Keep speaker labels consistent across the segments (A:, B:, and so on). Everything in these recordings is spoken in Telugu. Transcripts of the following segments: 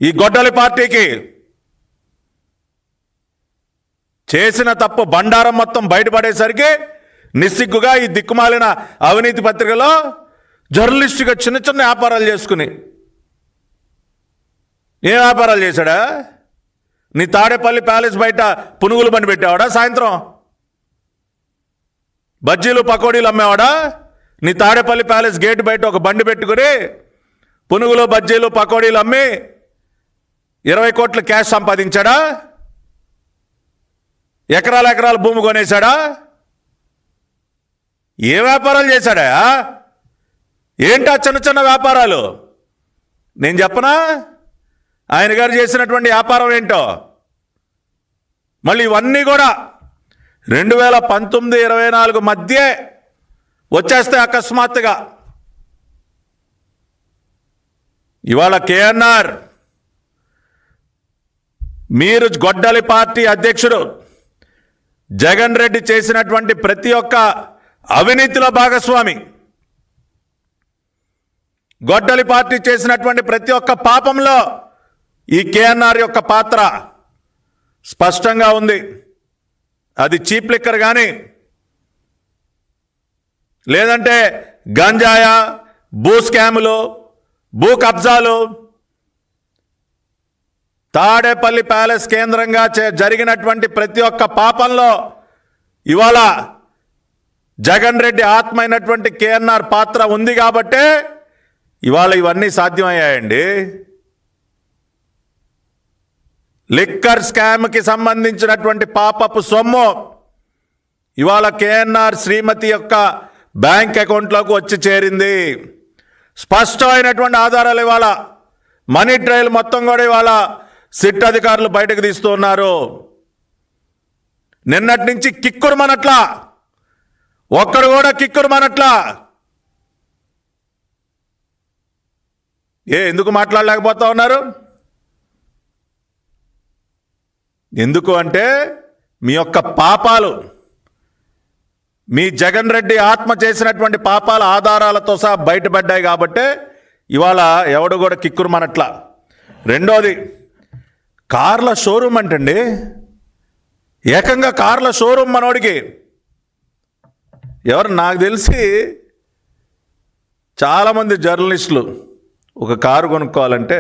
A: ఈ గొడ్డలి పార్టీకి చేసిన తప్పు బండారం మొత్తం బయటపడేసరికి నిస్సిగ్గుగా ఈ దిక్కుమాలిన అవినీతి పత్రికలో జర్నలిస్టుగా చిన్న చిన్న వ్యాపారాలు చేసుకుని ఏ వ్యాపారాలు చేశాడా? నీ తాడేపల్లి ప్యాలెస్ బయట పునుగులు బండి పెట్టావాడా? సాయంత్రం బజ్జీలు పకోడీలు అమ్మేవాడా? నీ తాడేపల్లి ప్యాలెస్ గేట్ బయట ఒక బండి పెట్టుకుని పునుగులు బజ్జీలు పకోడీలు అమ్మి 20 కోట్ల క్యాష్ సంపాదించాడా? ఎకరాల ఎకరాల భూమి కొనేశాడా? ఏ వ్యాపారాలు చేశాడా? ఏంటా చిన్న చిన్న వ్యాపారాలు? నేను చెప్పనా ఆయన గారు చేసినటువంటి వ్యాపారం ఏంటో? మళ్ళీ ఇవన్నీ కూడా 2019-24 మధ్యే వచ్చేస్తే అకస్మాత్తుగా ఇవాళ కేఎన్ఆర్ మీరు గొడ్డలి పార్టీ అధ్యక్షుడు జగన్ రెడ్డి చేసినటువంటి ప్రతి ఒక్క అవినీతిలో భాగస్వామి, గొడ్డలి పార్టీ చేసినటువంటి ప్రతి ఒక్క పాపంలో ఈ కేఎన్ఆర్ యొక్క పాత్ర స్పష్టంగా ఉంది. అది చీప్ లిక్కర్ కానీ లేదంటే గంజాయా, భూ స్కాములు, భూ కబ్జాలు, తాడేపల్లి ప్యాలెస్ కేంద్రంగా జరిగినటువంటి ప్రతి ఒక్క పాపంలో ఇవాళ జగన్ రెడ్డి ఆత్మ అయినటువంటి కేఎన్ఆర్ పాత్ర ఉంది కాబట్టే ఇవాళ ఇవన్నీ సాధ్యమయ్యాయండి. లిక్కర్ స్కామ్కి సంబంధించినటువంటి పాపపు సొమ్ము ఇవాళ కేఎన్ఆర్ శ్రీమతి యొక్క బ్యాంక్ అకౌంట్లోకి వచ్చి చేరింది. స్పష్టమైనటువంటి ఆధారాలు ఇవాళ మనీ ట్రయల్ మొత్తం కూడా ఇవాళ సిట్ అధికారులు బయటకు తీస్తూ ఉన్నారు. నిన్నటి నుంచి కిక్కురుమనట్లా, ఒక్కడు కూడా కిక్కురుమనట్లా. ఎందుకు మాట్లాడలేకపోతా ఉన్నారు? ఎందుకు అంటే మీ యొక్క పాపాలు, మీ జగన్ రెడ్డి ఆత్మ చేసినటువంటి పాపాల ఆధారాలతో సహా బయటపడ్డాయి కాబట్టే ఇవాళ ఎవడు కూడా కిక్కురుమనట్లా. రెండోది, కార్ల షోరూమ్ అంటండి, ఏకంగా కార్ల షోరూమ్ మనోడికి. ఎవరు నాకు తెలిసి చాలామంది జర్నలిస్టులు ఒక కారు కొనుక్కోవాలంటే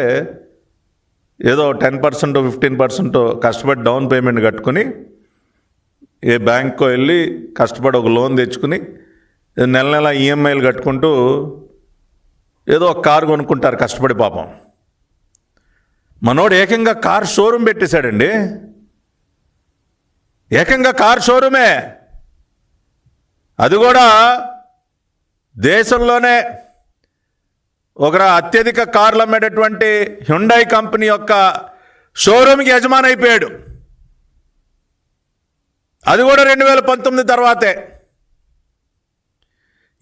A: ఏదో 10% 15% కష్టపడి డౌన్ పేమెంట్ కట్టుకుని ఏ బ్యాంక్కో వెళ్ళి కష్టపడి ఒక లోన్ తెచ్చుకుని నెల నెల ఈఎంఐలు కట్టుకుంటూ ఏదో ఒక కారు కొనుక్కుంటారు కష్టపడి. పాపం మనోడు ఏకంగా కార్ షోరూమ్ పెట్టేశాడండి. ఏకంగా కార్ షోరూమే, అది కూడా దేశంలోనే ఒక అత్యధిక కార్లు అమ్మేటటువంటి హ్యుండాయ్ కంపెనీ యొక్క షోరూమ్కి యజమాని అయిపోయాడు. అది కూడా 2019 తర్వాతే.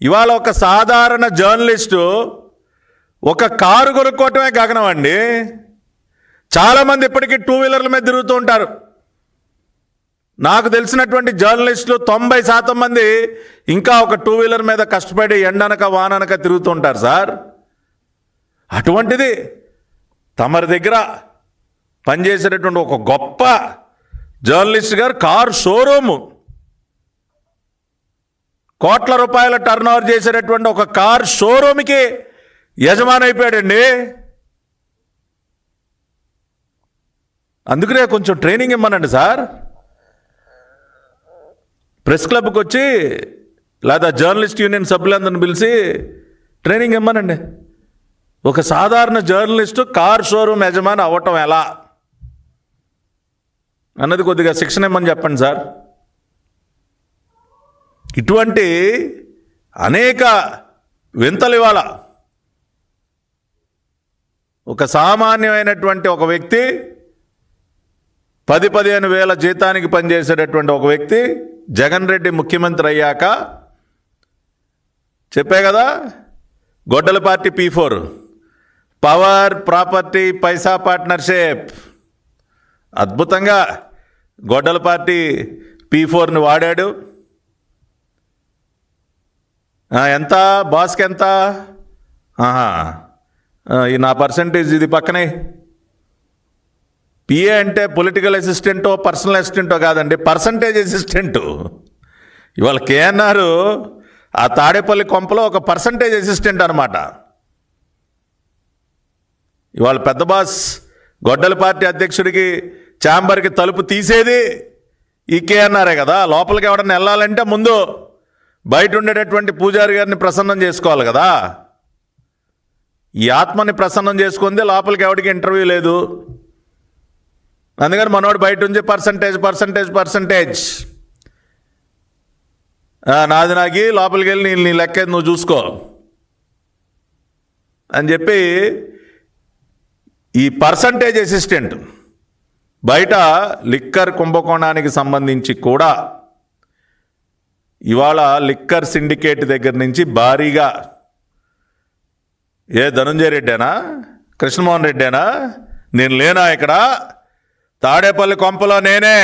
A: ఇవాళ ఒక సాధారణ జర్నలిస్టు ఒక కారు కొనుక్కోవటమే గగనం అండి. చాలామంది ఇప్పటికీ 2 వీలర్ల మీద తిరుగుతూ ఉంటారు. నాకు తెలిసినటువంటి జర్నలిస్టులు 90% మంది ఇంకా ఒక 2 వీలర్ మీద కష్టపడి ఎండనక వాననక తిరుగుతూ ఉంటారు సార్. అటువంటిది తమరి దగ్గర పనిచేసేటటువంటి ఒక గొప్ప జర్నలిస్ట్ గారు కారు షోరూము, కోట్ల రూపాయల టర్న్ ఓవర్ చేసేటటువంటి ఒక కార్ షోరూమ్కి యజమాని అయిపోయాడండి. అందుకనే కొంచెం ట్రైనింగ్ ఇమ్మనండి సార్. ప్రెస్ క్లబ్కి వచ్చి లేదా జర్నలిస్ట్ యూనియన్ సభ్యులందరిని పిలిచి ట్రైనింగ్ ఇమ్మనండి. ఒక సాధారణ జర్నలిస్టు కార్ షోరూమ్ యజమాని అవ్వటం ఎలా అన్నది కొద్దిగా శిక్షణ ఇమ్మని చెప్పండి సార్. ఇటువంటి అనేక వింతలు ఇవాళ ఒక సామాన్యమైనటువంటి ఒక వ్యక్తి 10-15 వేల జీతానికి పనిచేసేటటువంటి ఒక వ్యక్తి జగన్ రెడ్డి ముఖ్యమంత్రి అయ్యాక చెప్పే కదా, గొడ్డల పార్టీ P4 పవర్ ప్రాపర్టీ పైసా పార్ట్నర్షిప్, అద్భుతంగా గొడ్డల పార్టీ P4ని వాడాడు. ఎంత బాస్కి ఎంత, ఈ నా పర్సంటేజ్ ఇది పక్కనే పిఏ అంటే పొలిటికల్ అసిస్టెంటో పర్సనల్ అసిస్టెంటో కాదండి, పర్సంటేజ్ అసిస్టెంటు. ఇవాళ కేఎన్ఆర్ ఆ తాడేపల్లి కొంపలో ఒక పర్సంటేజ్ అసిస్టెంట్ అనమాట. ఇవాళ పెద్ద బాస్ గొడ్డలి పార్టీ అధ్యక్షుడికి ఛాంబర్కి తలుపు తీసేది ఈ కేఎన్ఆరే కదా. లోపలికి ఎవడన్నా వెళ్ళాలంటే ముందు బయట ఉండేటటువంటి పూజారి గారిని ప్రసన్నం చేసుకోవాలి కదా. ఈ ఆత్మని ప్రసన్నం చేసుకుంది, లోపలికి ఎవరికి ఇంటర్వ్యూ లేదు. అందుకని మనోడు బయట నుంచి పర్సంటేజ్ నాది నాకి లోపలికి వెళ్ళి నీ లెక్క నువ్వు చూసుకో అని చెప్పి ఈ పర్సంటేజ్ అసిస్టెంట్ బయట లిక్కర్ కుంభకోణానికి సంబంధించి కూడా ఇవాళ లిక్కర్ సిండికేట్ దగ్గర నుంచి భారీగా ధనుంజయ రెడ్డేనా కృష్ణమోహన్ రెడ్డేనా నేను లేనా ఇక్కడ తాడేపల్లి కొంపలో నేనే,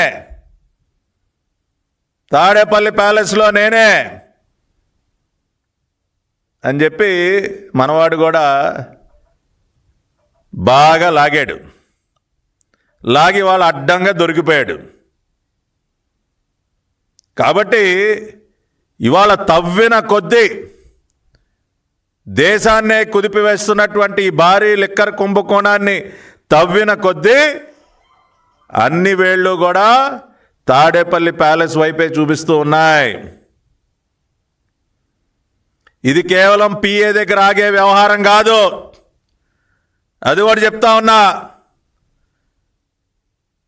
A: తాడేపల్లి ప్యాలెస్లో నేనే అని చెప్పి మనవాడు కూడా బాగా లాగాడు. లాగి వాళ్ళు అడ్డంగా దొరికిపోయాడు. కాబట్టి ఇవాళ తవ్విన కొద్దీ దేశాన్నే కుదిపివేస్తున్నటువంటి ఈ భారీ లిక్కర్ కుంభకోణాన్ని తవ్విన కొద్దీ అన్ని వేళ్ళు కూడా తాడేపల్లి ప్యాలెస్ వైపే చూపిస్తూ ఉన్నాయి. ఇది కేవలం పిఏ దగ్గర ఆగే వ్యవహారం కాదు, అది కూడా చెప్తా ఉన్నా.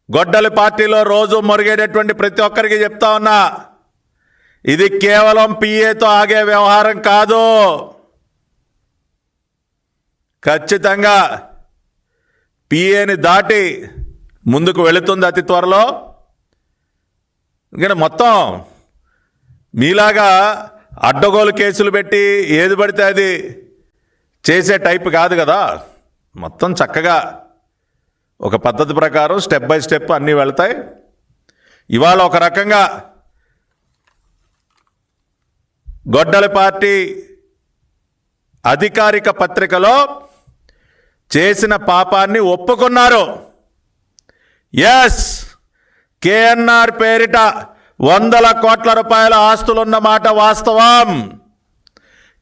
A: గొడ్డలి పార్టీలో రోజు మొరిగేటటువంటి ప్రతి ఒక్కరికి చెప్తా ఉన్నా, ఇది కేవలం పిఏతో ఆగే వ్యవహారం కాదు. ఖచ్చితంగా పిఏని దాటి ముందుకు వెళుతుంది అతి త్వరలో. ఇంకా మొత్తం మీలాగా అడ్డగోలు కేసులు పెట్టి ఏది పడితే అది చేసే టైప్ కాదు కదా. మొత్తం చక్కగా ఒక పద్ధతి ప్రకారం స్టెప్ బై స్టెప్ అన్నీ వెళ్తాయి. ఇవాళ ఒక రకంగా గొడ్డలి పార్టీ అధికారిక పత్రికలో చేసిన పాపాన్ని ఒప్పుకున్నారు. ఎస్, కేఎన్ఆర్ పేరిట 100 కోట్ల రూపాయల ఆస్తులున్న మాట వాస్తవం.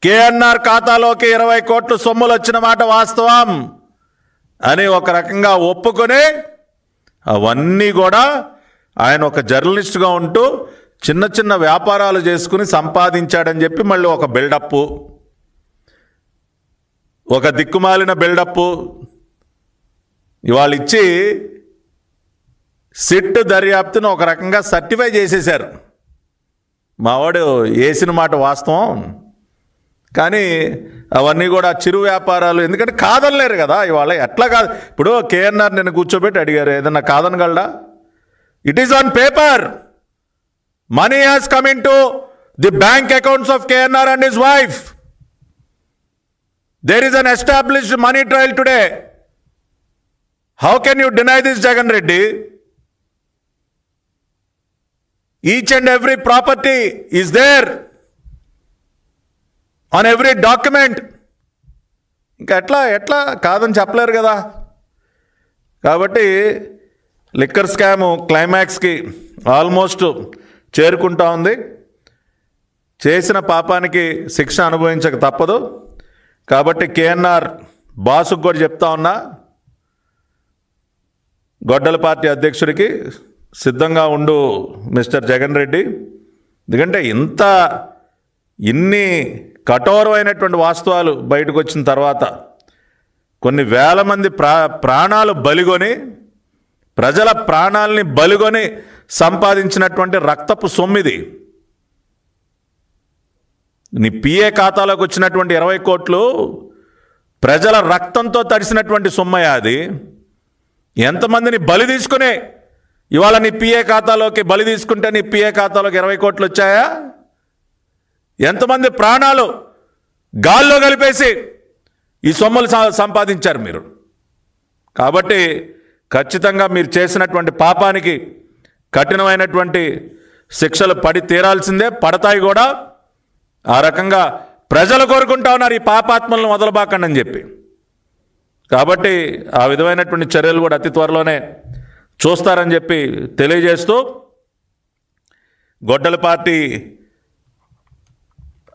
A: కేఎన్ఆర్ ఖాతాలోకి 20 కోట్లు సొమ్ములు వచ్చిన మాట వాస్తవం అని ఒక రకంగా ఒప్పుకొని అవన్నీ కూడా ఆయన ఒక జర్నలిస్ట్గా ఉంటూ చిన్న చిన్న వ్యాపారాలు చేసుకుని సంపాదించాడని చెప్పి మళ్ళీ ఒక బిల్డప్, ఒక దిక్కుమాలిన బిల్డప్ ఇవాళ ఇచ్చి సిట్ దర్యాప్తును ఒక రకంగా సర్టిఫై చేసేశారు. మావాడు వేసిన మాట వాస్తవం, కానీ అవన్నీ కూడా చిరు వ్యాపారాలు. ఎందుకంటే కాదనలేరు కదా ఇవాళ. ఎట్లా కాదు, ఇప్పుడు కేఎన్ఆర్ నేను కూర్చోబెట్టి అడిగారు ఏదన్నా కాదనగలడా? It is on paper. Money has come into the bank accounts of KNR and his wife. There is an established money trail today. How can you deny this, Jagan Reddy? Each and every property is there on every document. ఇంకా ఎట్లా కాదని చెప్పలేరు కదా. కాబట్టి లిక్కర్ స్కాము క్లైమాక్స్కి ఆల్మోస్ట్ చేరుకుంటా ఉంది. చేసిన పాపానికి శిక్ష అనుభవించక తప్పదు. కాబట్టి కేఎన్ఆర్ బాసుకు కూడా చెప్తా ఉన్నా, గొడ్డల పార్టీ అధ్యక్షుడికి సిద్ధంగా ఉండు మిస్టర్ జగన్ రెడ్డి. ఎందుకంటే ఇన్ని కఠోరమైనటువంటి వాస్తవాలు బయటకు వచ్చిన తర్వాత కొన్ని వేల మంది ప్రాణాలు బలిగొని, ప్రజల ప్రాణాలని బలిగొని సంపాదించినటువంటి రక్తపు సొమ్మిది. నీ పిఏ ఖాతాలోకి వచ్చినటువంటి 20 కోట్లు ప్రజల రక్తంతో తడిసినటువంటి సొమ్మయ్య. అది ఎంతమందిని బలి తీసుకునే ఇవాళ నీ పిఏ ఖాతాలోకి బలి తీసుకుంటే నీ పిఏ ఖాతాలోకి 20 కోట్లు వచ్చాయా? ఎంతమంది ప్రాణాలు గాల్లో కలిపేసి ఈ సొమ్ములు సంపాదించారు మీరు. కాబట్టి ఖచ్చితంగా మీరు చేసినటువంటి పాపానికి కఠినమైనటువంటి శిక్షలు పడి తీరాల్సిందే, పడతాయి కూడా. ఆ రకంగా ప్రజలు కోరుకుంటా ఉన్నారు ఈ పాపాత్మలను వదలబాకండి అని చెప్పి. కాబట్టి ఆ విధమైనటువంటి చర్యలు కూడా అతి త్వరలోనే చూస్తారని చెప్పి తెలియజేస్తూ గొడ్డల పార్టీ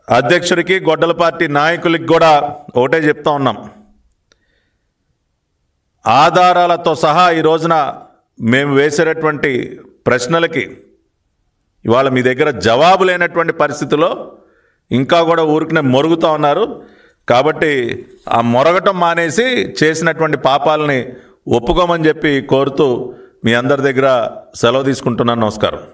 A: అధ్యక్షుడికి గొడ్డల పార్టీ నాయకులకి కూడా ఒకటే చెప్తా ఉన్నాం. ఆధారాలతో సహా ఈ రోజున మేము వేసేటటువంటి ప్రశ్నలకి ఇవాళ మీ దగ్గర జవాబు లేనటువంటి పరిస్థితిలో ఇంకా కూడా ఊరికనే మొరుగుతూ ఉన్నారు. కాబట్టి ఆ మొరగటం మానేసి చేసినటువంటి పాపాలని ఒప్పుకోమని చెప్పి కోరుతూ మీ అందరి దగ్గర సెలవు తీసుకుంటున్నాను. నమస్కారం.